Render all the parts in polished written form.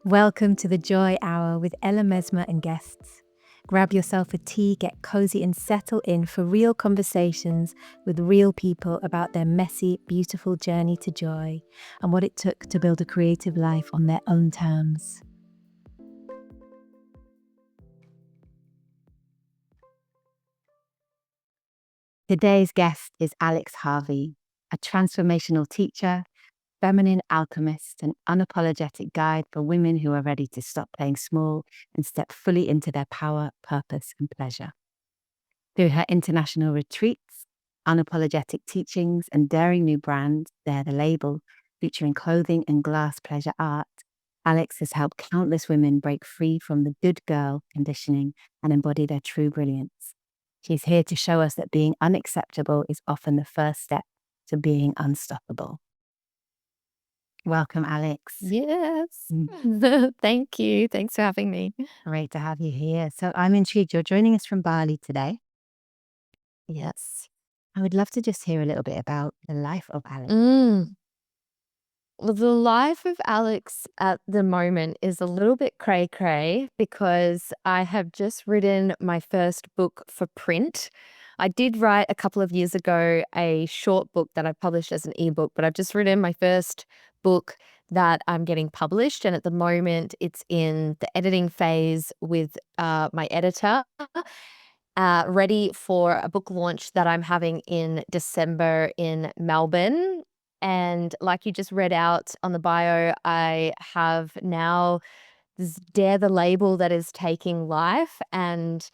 Welcome to the Joy Hour with Ella Mesma and guests. Grab yourself a tea, get cozy, and settle in for real conversations with real people about their messy, beautiful journey to joy and what it took to build a creative life on their own terms. Today's guest is Harvey, a transformational teacher, feminine alchemist, and unapologetic guide for women who are ready to stop playing small and step fully into their power, purpose, and pleasure. Through her international retreats, unapologetic teachings, and daring new brand, Dare the Label, featuring clothing and glass pleasure art, Alex has helped countless women break free from the good girl conditioning and embody their true brilliance. She's here to show us that being unacceptable is often the first step to being unstoppable. Welcome, Alex. Yes. Thank you. Thanks for having me. Great to have you here. So I'm intrigued. You're joining us from Bali today. Yes. I would love to just hear a little bit about the life of Alex. Well, the life of Alex at the moment is a little bit cray-cray because I have just written my first book for print. I did write a couple of years ago a short book that I published as an ebook, but I've just written my first book that I'm getting published. And at the moment, it's in the editing phase with my editor, ready for a book launch that I'm having in December in Melbourne. And like you just read out on the bio, I have now this Dare the Label that is taking life, and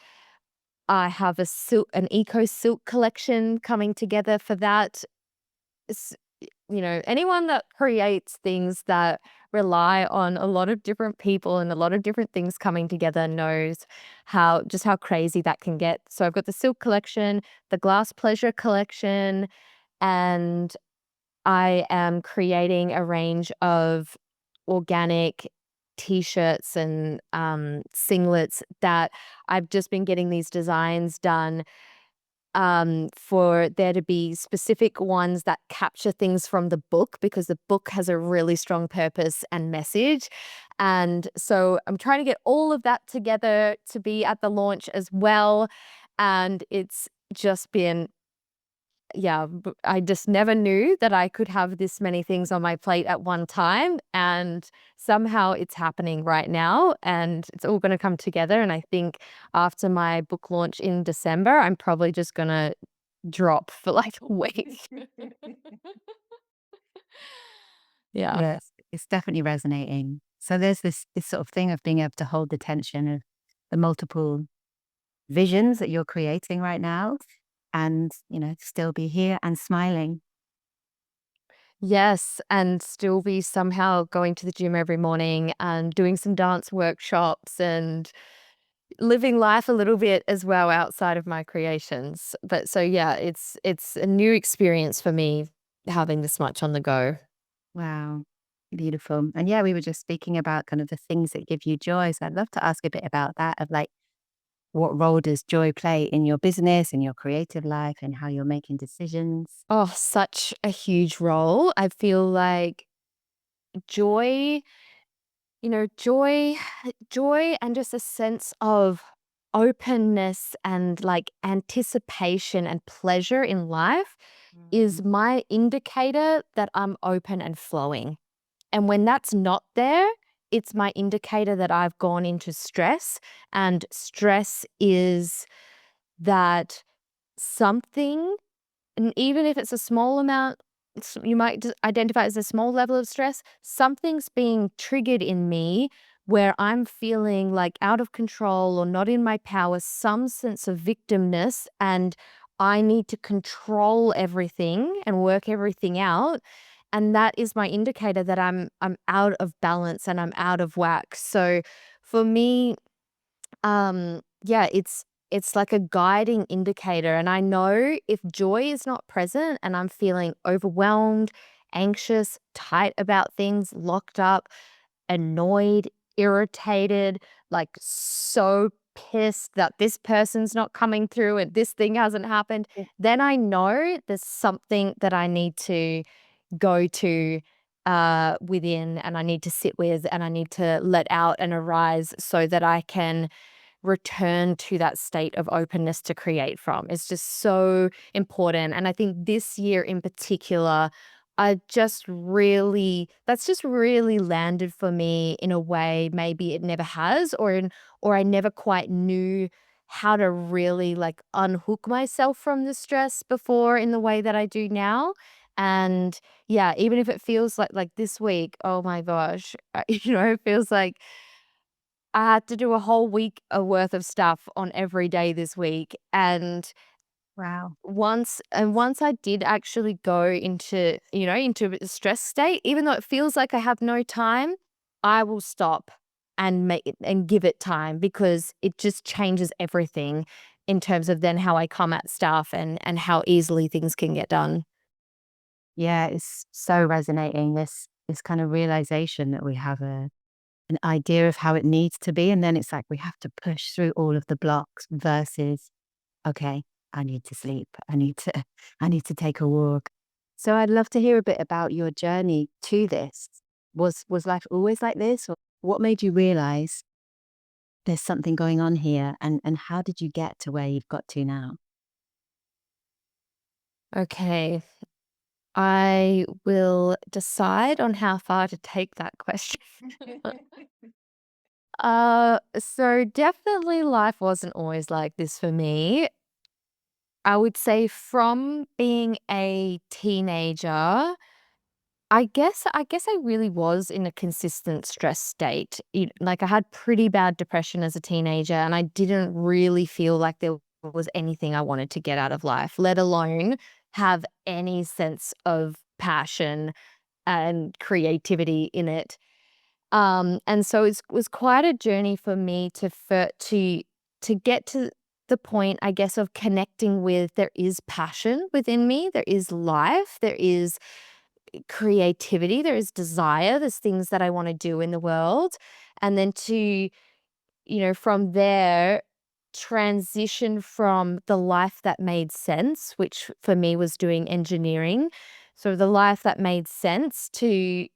I have an eco silk collection coming together for that. Anyone that creates things that rely on a lot of different people and a lot of different things coming together knows how crazy that can get. So I've got the silk collection, the glass pleasure collection, and I am creating a range of organic t-shirts and singlets that I've just been getting these designs done for there to be specific ones that capture things from the book, because the book has a really strong purpose and message. And so I'm trying to get all of that together to be at the launch as well. And it's just been, I just never knew that I could have this many things on my plate at one time. And somehow it's happening right now, and it's all going to come together. And I think after my book launch in December, I'm probably just going to drop for like a week. Yeah. Yes, it's definitely resonating. So there's this sort of thing of being able to hold the tension of the multiple visions that you're creating right now and, still be here and smiling. Yes, and still be somehow going to the gym every morning and doing some dance workshops and living life a little bit as well outside of my creations. But so yeah, it's a new experience for me having this much on the go. Wow. Beautiful. And yeah, we were just speaking about kind of the things that give you joy. So I'd love to ask a bit about that of like, what role does joy play in your business, in your creative life, and how you're making decisions? Oh, such a huge role. I feel like joy, joy and just a sense of openness and like anticipation and pleasure in life is my indicator that I'm open and flowing. And when that's not there, it's my indicator that I've gone into stress. And stress is that something, and even if it's a small amount, you might identify as a small level of stress, something's being triggered in me where I'm feeling like out of control or not in my power, some sense of victimness, and I need to control everything and work everything out. And that is my indicator that I'm out of balance and I'm out of whack. So for me, yeah, it's like a guiding indicator, and I know if joy is not present and I'm feeling overwhelmed, anxious, tight about things, locked up, annoyed, irritated, like so pissed that this person's not coming through and this thing hasn't happened, Yeah. then I know there's something that I need to go to within, and I need to sit with, and I need to let out and arise so that I can return to that state of openness to create from. It's just so important. And I think this year in particular, that's just really landed for me in a way maybe it never has, or I never quite knew how to really like unhook myself from the stress before in the way that I do now. And yeah, even if it feels like this week, oh my gosh, it feels like I had to do a whole week worth of stuff on every day this week. And Wow. once I did actually go into a stress state, even though it feels like I have no time, I will stop and make it and give it time, because it just changes everything in terms of then how I come at stuff and how easily things can get done. Yeah, it's so resonating, this kind of realization that we have an idea of how it needs to be, and then it's like we have to push through all of the blocks versus, "Okay, I need to sleep. I need to I need to take a walk." So I'd love to hear a bit about your journey to this. Was life always like this, or what made you realize there's something going on here, and how did you get to where you've got to now? Okay, I will decide on how far to take that question. So definitely life wasn't always like this for me. I would say from being a teenager, I guess I really was in a consistent stress state. Like I had pretty bad depression as a teenager, and I didn't really feel like there was anything I wanted to get out of life, let alone have any sense of passion and creativity in it. And so it was quite a journey for me to get to the point, I guess, of connecting with there is passion within me, there is life, there is creativity, there is desire, there's things that I want to do in the world. And then from there, transition from the life that made sense, which for me was doing engineering. So the life that made sense to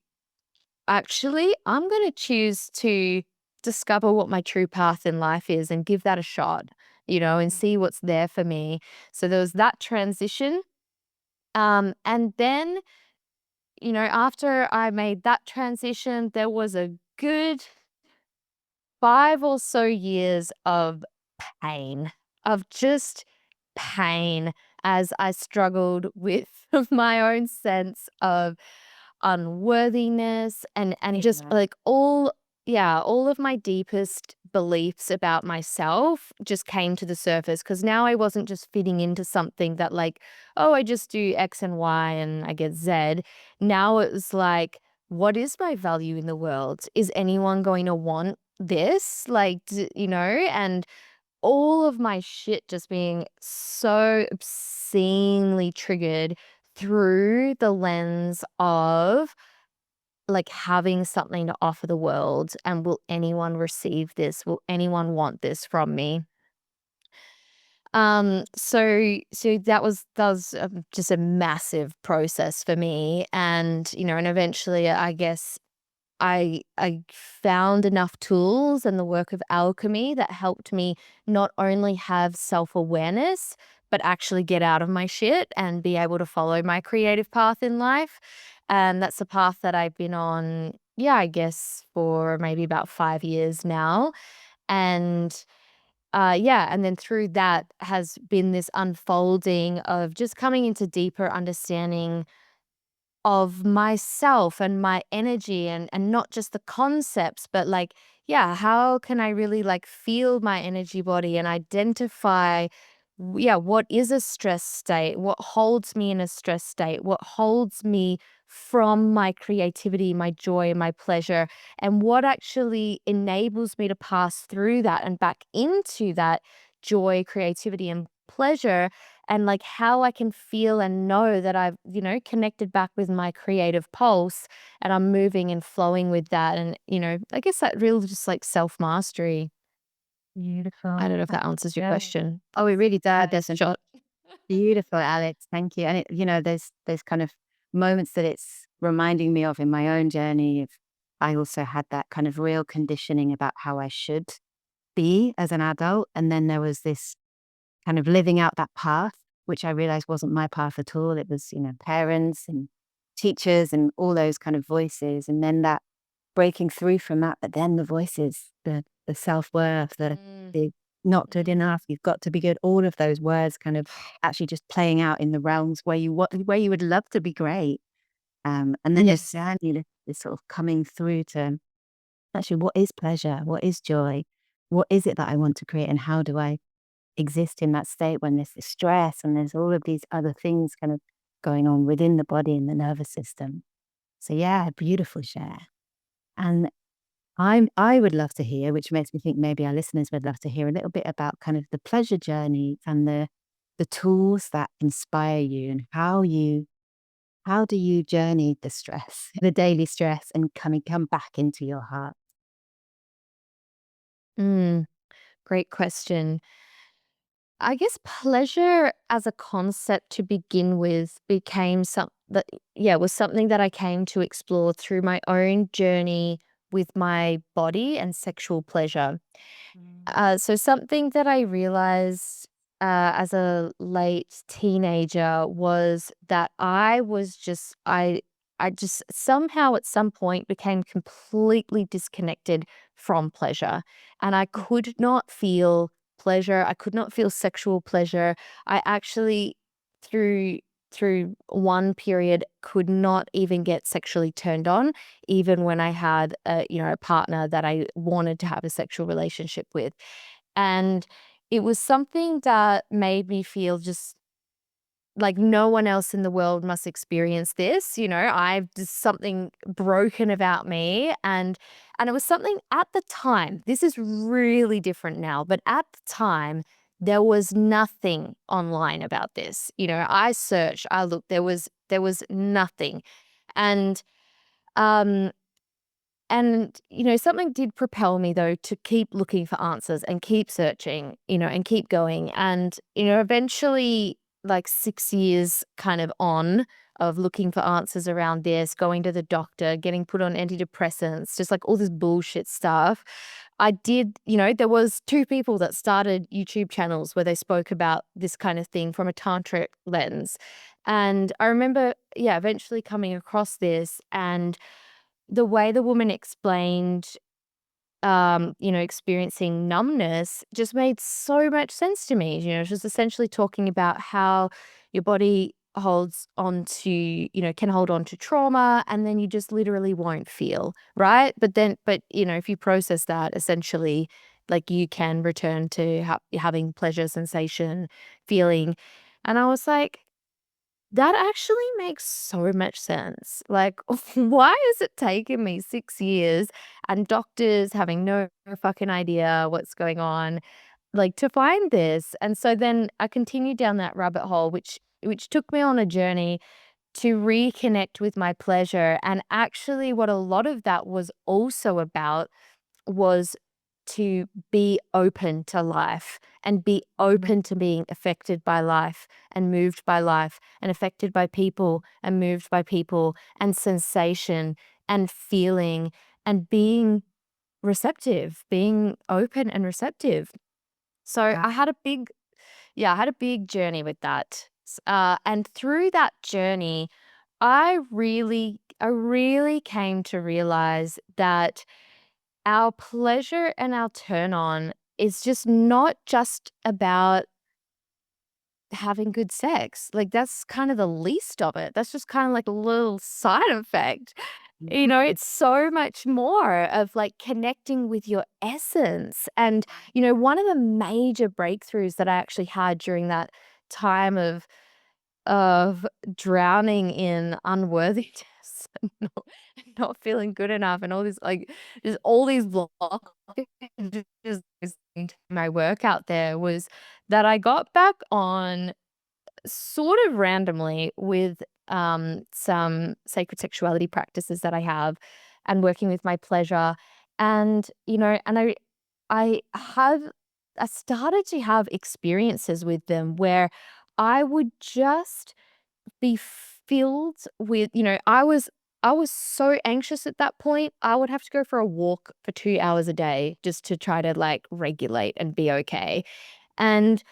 actually, I'm going to choose to discover what my true path in life is and give that a shot, and see what's there for me. So there was that transition. And then, after I made that transition, there was a good 5 or so years of pain, of just pain, as I struggled with my own sense of unworthiness, and just Yeah. like all of my deepest beliefs about myself just came to the surface, because now I wasn't just fitting into something that like, oh, I just do X and Y and I get Z. Now it was like, what is my value in the world? Is anyone going to want this? Like, and all of my shit just being so obscenely triggered through the lens of like having something to offer the world, and will anyone receive this? Will anyone want this from me? So that was just a massive process for me, and eventually, I guess I found enough tools and the work of alchemy that helped me not only have self-awareness, but actually get out of my shit and be able to follow my creative path in life. And that's a path that I've been on, yeah, I guess for maybe about 5 years now. And yeah, and then through that has been this unfolding of just coming into deeper understanding of myself and my energy, and not just the concepts, but like, yeah, how can I really like feel my energy body and identify, yeah, what is a stress state? What holds me in a stress state? What holds me from my creativity, my joy, my pleasure, and what actually enables me to pass through that and back into that joy, creativity, and pleasure, and like how I can feel and know that I've, connected back with my creative pulse, and I'm moving and flowing with that. And, I guess that really just like self mastery. I Beautiful. don't know if That's that answers your good. question. Oh, it really Had does. this And shot. beautiful, Alex. Thank you. And there's kind of moments that it's reminding me of in my own journey of, I also had that kind of real conditioning about how I should be as an adult. And then there was this kind of living out that path, which I realized wasn't my path at all. It was, parents and teachers and all those kind of voices. And then that breaking through from that, but then the voices, the self-worth, Mm, the not good mm. enough, you've got to be good, all of those words kind of actually just playing out in the realms where where you would love to be great. And then Yeah. just sadly, this sort of coming through to actually, what is pleasure? What is joy? What is it that I want to create? And how do I exist in that state when there's this stress and there's all of these other things kind of going on within the body and the nervous system? So yeah, beautiful share. And I would love to hear, which makes me think maybe our listeners would love to hear a little bit about kind of the pleasure journey and the tools that inspire you and how do you journey the stress, the daily stress, and come back into your heart? Mm, great question. I guess pleasure as a concept to begin with became was something that I came to explore through my own journey with my body and sexual pleasure. Mm. So something that I realized as a late teenager was that I just somehow at some point became completely disconnected from pleasure, and I could not feel pleasure. I could not feel sexual pleasure. I actually through through one period could not even get sexually turned on even when I had a partner that I wanted to have a sexual relationship with. And it was something that made me feel just like no one else in the world must experience this, I've just something broken about me, and it was something at the time. This is really different now, but at the time there was nothing online about this. I searched, I looked, there was nothing. And um something did propel me though to keep looking for answers and keep searching, and keep going. And, eventually, like 6 years kind of on of looking for answers around this, going to the doctor, getting put on antidepressants, just like all this bullshit stuff. There was two people that started YouTube channels where they spoke about this kind of thing from a tantric lens. And I remember, yeah, eventually coming across this, and the way the woman explained, experiencing numbness just made so much sense to me. She was essentially talking about how your body holds on to, can hold on to trauma, and then you just literally won't feel, right? But if you process that, essentially, like you can return to having pleasure, sensation, feeling. And I was like, that actually makes so much sense. Like, why is it taking me 6 years and doctors having no fucking idea what's going on, like, to find this? And so then I continued down that rabbit hole, which took me on a journey to reconnect with my pleasure. And actually, what a lot of that was also about was to be open to life and be open to being affected by life and moved by life and affected by people and moved by people and sensation and feeling and being receptive, being open and receptive. So Wow. I had a big journey with that. And through that journey, I really came to realize that our pleasure and our turn on is just not just about having good sex. Like, that's kind of the least of it. That's just kind of like a little side effect. Mhm. It's so much more of like connecting with your essence. And, one of the major breakthroughs that I actually had during that time of drowning in unworthiness and not feeling good enough and all this, like, just all these blocks just into my work out there was that I got back on sort of randomly with, some sacred sexuality practices that I have and working with my pleasure. And, I have I started to have experiences with them where I would just be filled with, I was I was so anxious at that point. I would have to go for a walk for 2 hours a day just to try to, like, regulate and be okay. And,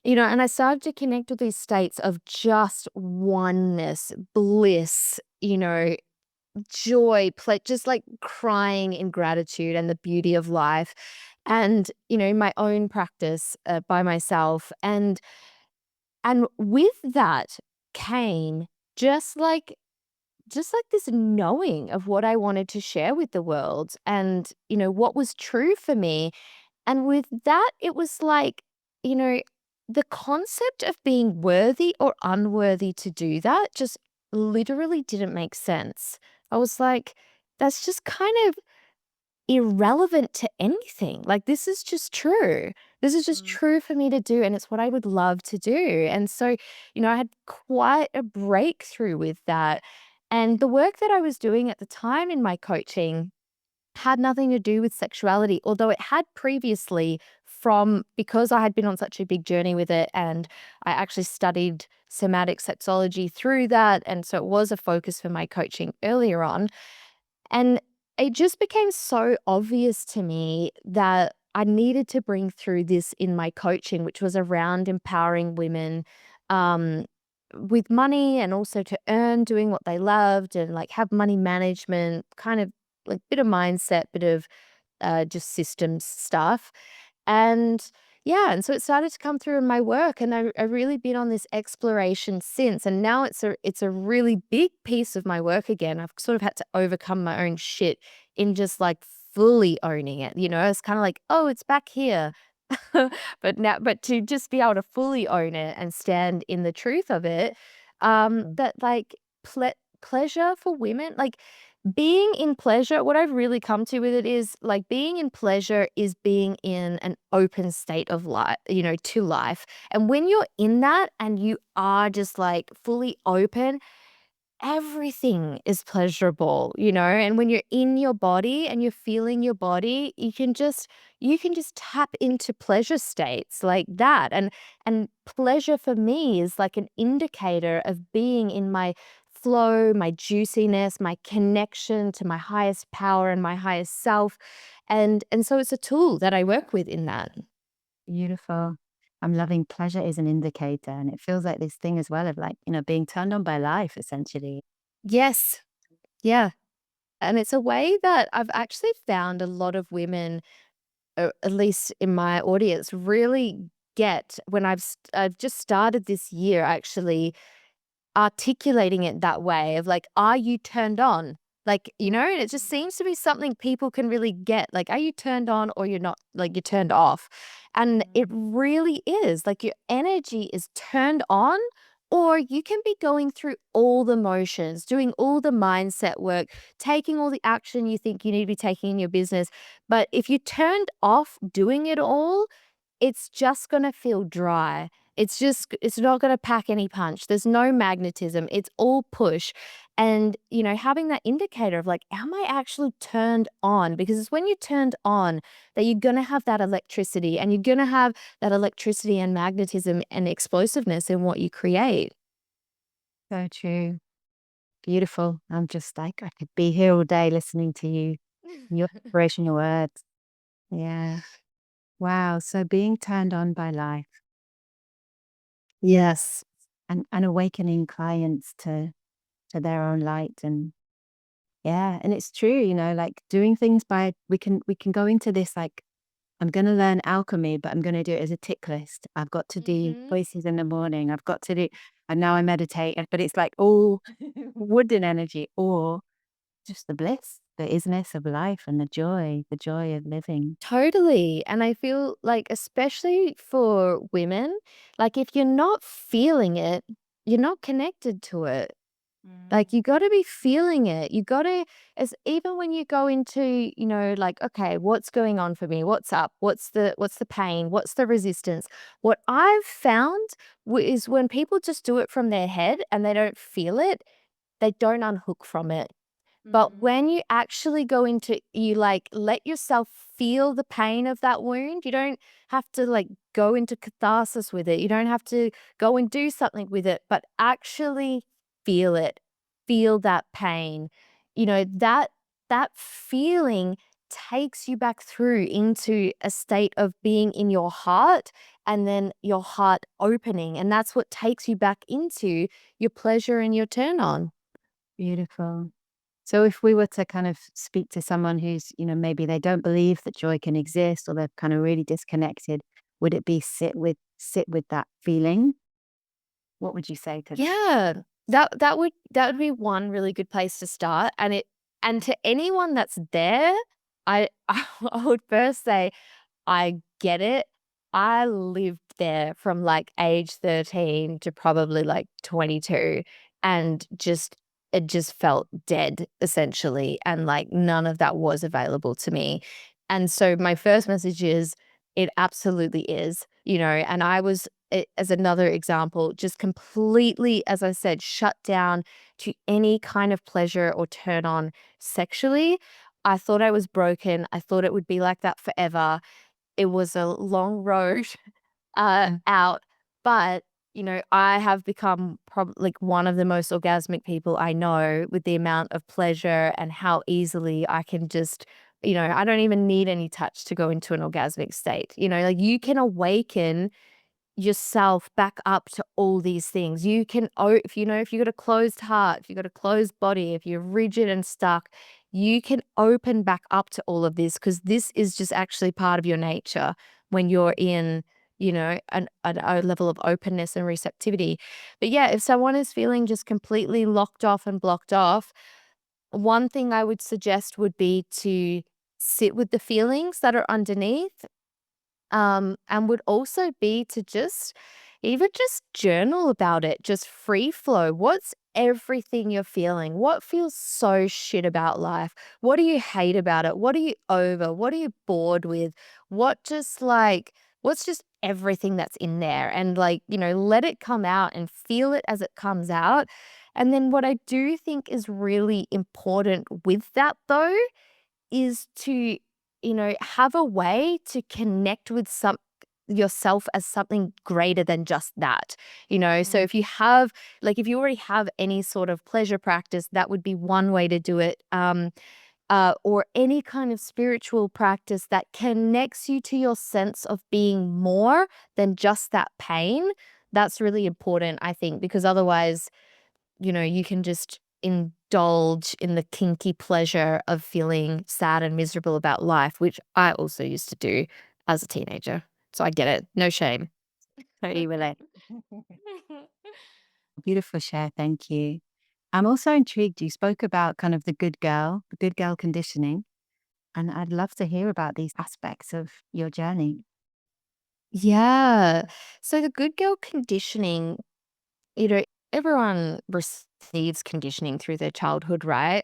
and I started to connect with these states of just oneness, bliss, joy, just, like, crying in gratitude and the beauty of life and, my own practice, by myself. And with that came just like this knowing of what I wanted to share with the world and, what was true for me. And with that, it was like, you know, the concept of being worthy or unworthy to do that just literally didn't make sense. I was like, that's just kind of irrelevant to anything. Like, this is just true. This is just Mm. true for me to do, and it's what I would love to do. And so, I had quite a breakthrough with that. And the work that I was doing at the time in my coaching had nothing to do with sexuality, although it had previously from because I had been on such a big journey with it and I actually studied somatic sexology through that. And so it was a focus for my coaching earlier on. And it just became so obvious to me that I needed to bring through this in my coaching, which was around empowering women um, with money and also to earn doing what they loved and like have money management, kind of like bit of mindset, bit of just systems stuff. And yeah, and so it started to come through in my work, and I really been on this exploration since. And now it's a really big piece of my work again. I've sort of had to overcome my own shit in just like fully owning it. It's kind of like, oh, it's back here. But to just be able to fully own it and stand in the truth of it, Mm. that like pleasure for women, like being in pleasure, what I've really come to with it is like being in pleasure is being in an open state of life, to life. And when you're in that and you are just like fully open, everything is pleasurable, and when you're in your body and you're feeling your body, you can just tap into pleasure states like that. And pleasure for me is like an indicator of being in my flow, my juiciness, my connection to my highest power and my highest self. And so it's a tool that I work with in that. Beautiful. I'm loving pleasure is an indicator. And it feels like this thing as well of like, being turned on by life, essentially. Yes. Yeah. And it's a way that I've actually found a lot of women, at least in my audience, really get when I've just started this year actually articulating it that way of like, "Are you turned on?" Like, and it just seems to be something people can really get. Like, are you turned on or you're not, like, you're turned off? And it really is. Like, your energy is turned on, or you can be going through all the motions, doing all the mindset work, taking all the action you think you need to be taking in your business. But if you turned off doing it all, it's just gonna feel dry. It's not gonna pack any punch. There's no magnetism. It's all push. And, having that indicator of like, am I actually turned on? Because it's when you're turned on that you're gonna have that electricity and you're gonna have that electricity and magnetism and explosiveness in what you create. So true. Beautiful. I'm just like, I could be here all day listening to you, your inspirational words. Yeah. Wow. So being turned on by life Yes. and awakening clients to their own light. And yeah, and it's true, like doing things by we can go into this like, I'm gonna learn alchemy, but I'm gonna do it as a tick list. I've got to do Mhm. voices in the morning. I've got to do, and now I meditate. But it's like all wooden energy, or just the bliss, the isness of life and the joy of living. Totally. And I feel like, especially for women, like if you're not feeling it, you're not connected to it. Like, Mm. you gotta be feeling it. You gotta as even when you go into, like, "Okay, what's going on for me? What's up? What's the pain? What's the resistance?" What I've found is when people just do it from their head and they don't feel it, they don't unhook from it. But Mm. when you actually go into you, like, let yourself feel the pain of that wound, you don't have to, like, go into catharsis with it. You don't have to go and do something with it, but actually feel it. feel that pain, that feeling takes you back through into a state of being in your heart, and then your heart opening, and that's what takes you back into your pleasure and your turn on. Beautiful. So if we were to kind of speak to someone who's, maybe they don't believe that joy can exist, or they're kind of really disconnected, would it be sit with that feeling? What would you say to them? Yeah, that would be one really good place to start, and to anyone that's there, I I would first say, I get it. I lived there from, like, age 13 to probably, like, 22, and it just felt dead, essentially, and, like, none of that was available to me. And so my first message is, it absolutely is, and I was, as another example, just completely, as I said, shut down to any kind of pleasure or turn on sexually. I thought I was broken. I thought it would be like that forever. It was a long road, out, but, I have become like one of the most orgasmic people I know, with the amount of pleasure and how easily I can just, I don't even need any touch to go into an orgasmic state, like, you can awaken yourself back up to all these things. You can, if you got a closed heart, if you got a closed body, if you're rigid and stuck, you can open back up to all of this, because this is just actually part of your nature when you're in, a level of openness and receptivity. But yeah, if someone is feeling just completely locked off and blocked off, one thing I would suggest would be to sit with the feelings that are underneath, and would also be to just even just journal about it, just free flow. What's everything you're feeling? What feels so shit about life? What do you hate about it? What are you over? What are you bored with? What's just everything that's in there? And, like, let it come out and feel it as it comes out. And then what I do think is really important with that, though, is to, have a way to connect with yourself as something greater than just that. So if you have, like, if you already have any sort of pleasure practice, that would be one way to do it. Or any kind of spiritual practice that connects you to your sense of being more than just that pain. That's really important, I think, because otherwise, you can just indulge in the kinky pleasure of feeling sad and miserable about life, which I also used to do as a teenager. So I get it. No shame. Totally relate. Beautiful share. Thank you. I'm also intrigued. You spoke about kind of the good girl conditioning, and I'd love to hear about these aspects of your journey. Yeah. So the good girl conditioning, you know, everyone receives conditioning through their childhood, right?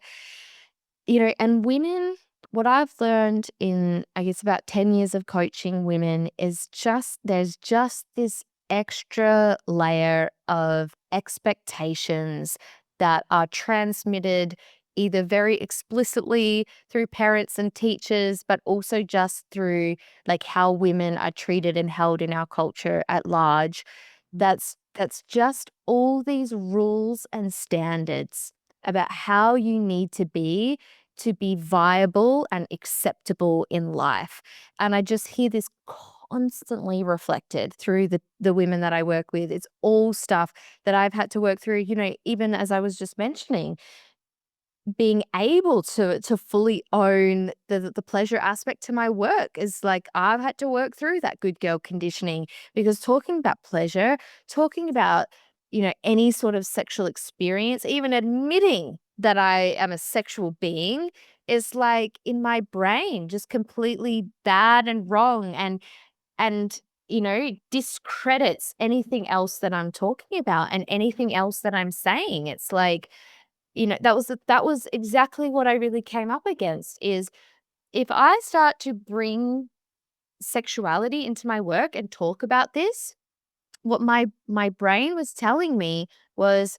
And women, what I've learned in, I guess, about 10 years of coaching women is there's just this extra layer of expectations that are transmitted either very explicitly through parents and teachers, but also just through, like, how women are treated and held in our culture at large. That's just all these rules and standards about how you need to be viable and acceptable in life. And I just hear this constantly reflected through the women that I work with. It's all stuff that I've had to work through, even as I was just mentioning, being able to fully own the pleasure aspect to my work is like, I've had to work through that good girl conditioning, because talking about pleasure, talking about, any sort of sexual experience, even admitting that I am a sexual being is, like, in my brain just completely bad and wrong, and discredits anything else that I'm talking about and anything else that I'm saying. It's like, that was exactly what I really came up against, is if I start to bring sexuality into my work and talk about this, what my brain was telling me was,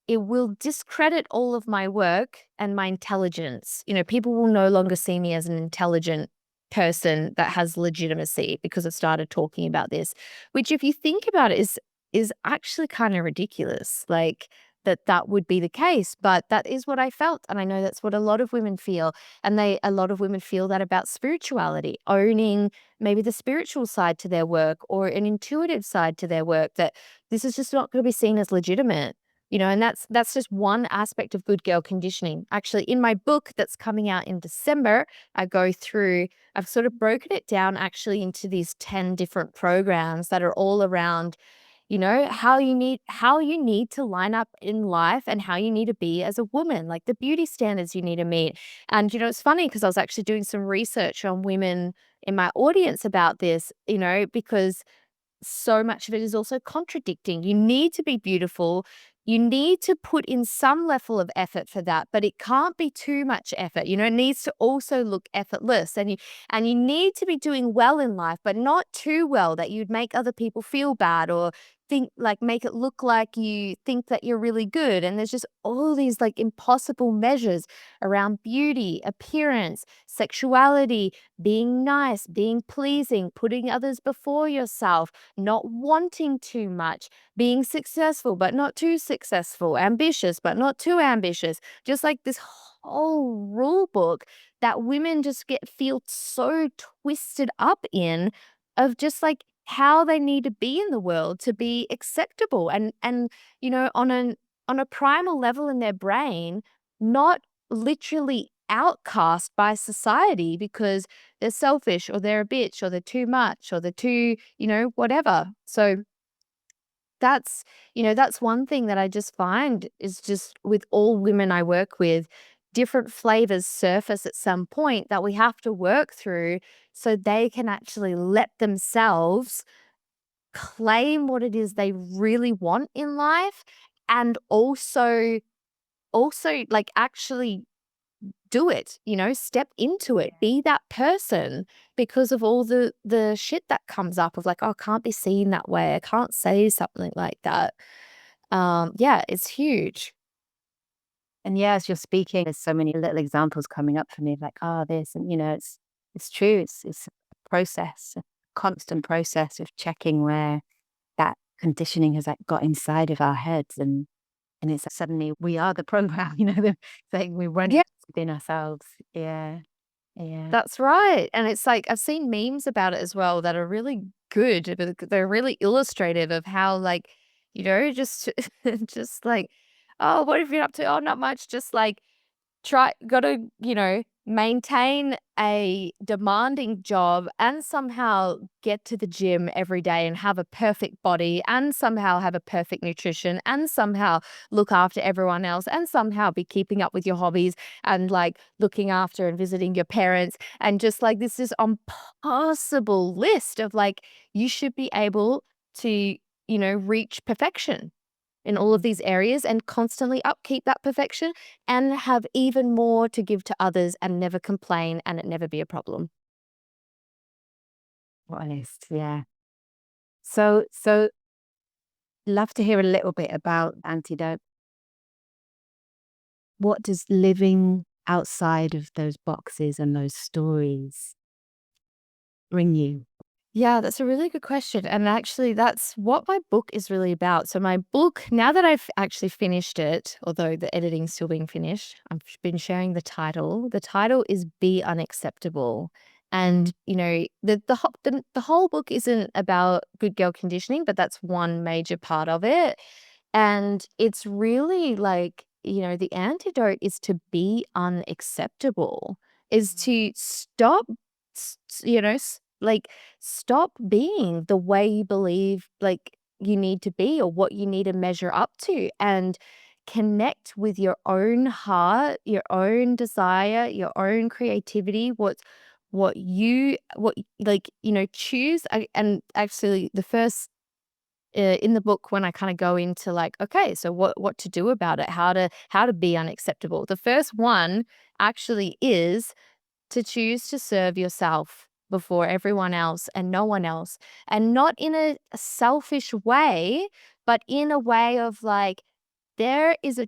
it will discredit all of my work and my intelligence. People will no longer see me as an intelligent person that has legitimacy because I've started talking about this, which, if you think about it, is actually kind of ridiculous. Like, that would be the case, but that is what I felt, and I know that's what a lot of women feel, and a lot of women feel that about spirituality, owning maybe the spiritual side to their work or an intuitive side to their work, that this is just not gonna be seen as legitimate, and that's just one aspect of good girl conditioning. Actually, in my book that's coming out in December, I've sort of broken it down actually into these 10 different programs that are all around, how you need to line up in life and how you need to be as a woman, like the beauty standards you need to meet. And it's funny because I was actually doing some research on women in my audience about this, because so much of it is also contradicting. You need to be beautiful. You need to put in some level of effort for that, but it can't be too much effort. It needs to also look effortless. And you need to be doing well in life, but not too well that you'd make other people feel bad or make it look like you think that you're really good. And there's just all these like impossible measures around beauty, appearance, sexuality, being nice, being pleasing, putting others before yourself, not wanting too much, being successful but not too successful, ambitious but not too ambitious. Just like this whole rule book that women just feel so twisted up in, of just like how they need to be in the world to be acceptable, and on a primal level in their brain, not literally outcast by society because they're selfish or they're a bitch or they're too much or they're too, whatever. So that's one thing that I just find is, just with all women I work with, different flavors surface at some point that we have to work through so they can actually let themselves claim what it is they really want in life, and also like actually do it, step into it, be that person, because of all the shit that comes up of like, "Oh, I can't be seen that way. I can't say something like that." Yeah, it's huge. And yeah, as you're speaking, there's so many little examples coming up for me of like, oh, this, and it's true. It's a process, a constant process of checking where that conditioning has like got inside of our heads, and it's suddenly we are the program, the thing we run Yeah, within ourselves. Yeah, yeah. that's right, and it's like I've seen memes about it as well that are really good, but they're really illustrative of how, like, just just like, "Oh, what have you been up to?" "Oh, not much, just like gotta, maintain a demanding job and somehow get to the gym every day and have a perfect body and somehow have a perfect nutrition and somehow look after everyone else and somehow be keeping up with your hobbies and like looking after and visiting your parents." And just like this is impossible list of like, you should be able to, reach perfection in all of these areas and constantly upkeep that perfection and have even more to give to others and never complain and it never be a problem. What a list. Yeah. So love to hear a little bit about antidote. What does living outside of those boxes and those stories bring you? Yeah, that's a really good question. And actually, that's what my book is really about. So, my book, now that I've actually finished it, although the editing's still being finished, I've been sharing the title. The title is Be Unacceptable. And, the whole book isn't about good girl conditioning, but that's one major part of it. And it's really like, the antidote is to be unacceptable, is to stop, like, stop being the way you believe like you need to be or what you need to measure up to, and connect with your own heart, your own desire, your own creativity, choose. And actually, the first in the book, when I kind of go into like, okay, so what to do about it, how to be unacceptable. The first one actually is to choose to serve yourself before everyone else and no one else, and not in a selfish way, but in a way of like, there is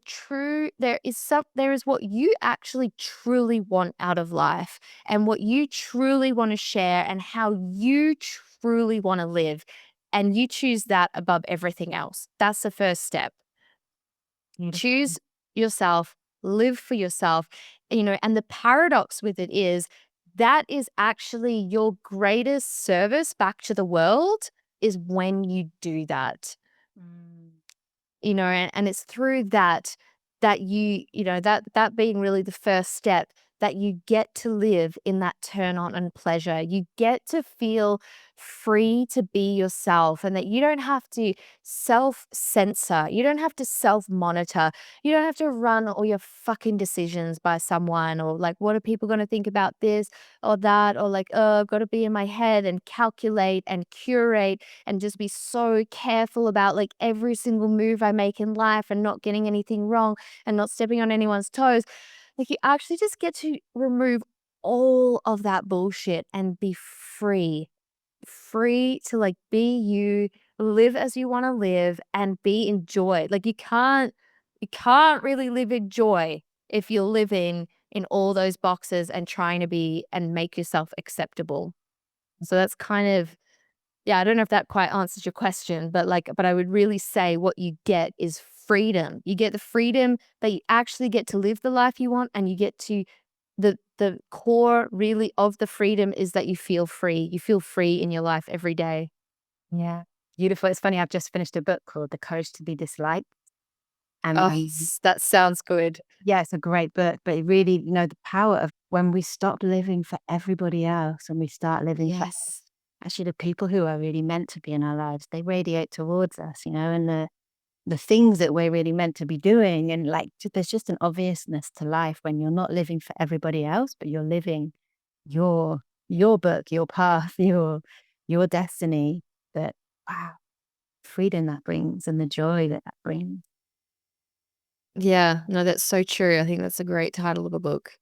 what you actually truly want out of life and what you truly want to share and how you truly want to live, and you choose that above everything else. That's the first step. Beautiful. Choose yourself, live for yourself, and the paradox with it is that is actually your greatest service back to the world is when you do that. Mm. And it's through that that being really the first step, that you get to live in that turn on and pleasure. You get to feel free to be yourself, and that you don't have to self censor. You don't have to self monitor. You don't have to run all your fucking decisions by someone, or like, what are people going to think about this or that? Or like, oh, I've got to be in my head and calculate and curate and just be so careful about like every single move I make in life and not getting anything wrong and not stepping on anyone's toes. Like, you actually just get to remove all of that bullshit and be free. Free to like be you, live as you want to live and be enjoyed. Like, you can't really live in joy if you're living in all those boxes and trying to be and make yourself acceptable. So that's kind of, yeah, I don't know if that quite answers your question, but I would really say what you get is freedom. You get the freedom that you actually get to live the life you want, and you get to the core really of the freedom is that you feel free. You feel free in your life every day. Yeah. Beautiful. It's funny, I've just finished a book called The Courage to be Disliked. And Oh, that sounds good. yeah, it's a great book, but it really, the power of when we stop living for everybody else and we start living for Yes. actually the people who are really meant to be in our lives, they radiate towards us, and the things that we're really meant to be doing. And like, there's just an obviousness to life when you're not living for everybody else, but you're living your your book, your path, your destiny. That, wow, freedom that brings and the joy that brings. Yeah, no, that's so true. I think that's a great title of a book.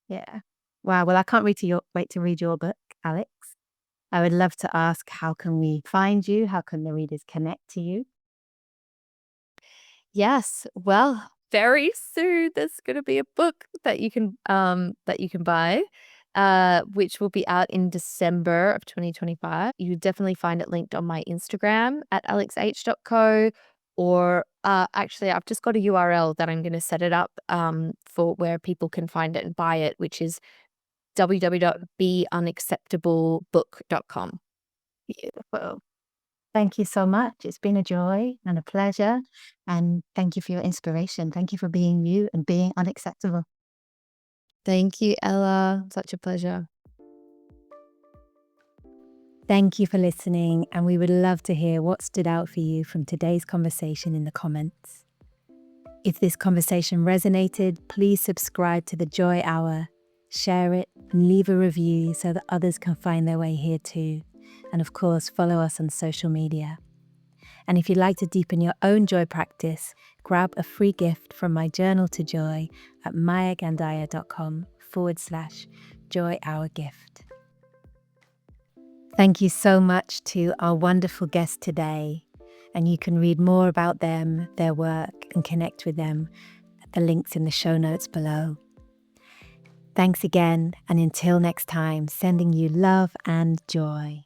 Yeah. Wow. Well, I can't wait to read your book, Alex. I would love to ask, how can we find you? How can the readers connect to you? Yes. Well, very soon there's gonna be a book that you can buy, which will be out in December of 2025. You definitely find it linked on my Instagram at alexh.co, or actually I've just got a URL that I'm gonna set it up for where people can find it and buy it, which is www.beunacceptablebook.com. Beautiful. Thank you so much. It's been a joy and a pleasure. And thank you for your inspiration. Thank you for being you and being unacceptable. Thank you, Ella. Such a pleasure. Thank you for listening. And we would love to hear what stood out for you from today's conversation in the comments. If this conversation resonated, please subscribe to the Joy Hour, share it, and leave a review so that others can find their way here too. And of course, follow us on social media. And if you'd like to deepen your own joy practice, grab a free gift from my journal to joy at mayagandaya.com/joy hour gift. Thank you so much to our wonderful guests today. And you can read more about them, their work, and connect with them at the links in the show notes below. Thanks again, and until next time, sending you love and joy.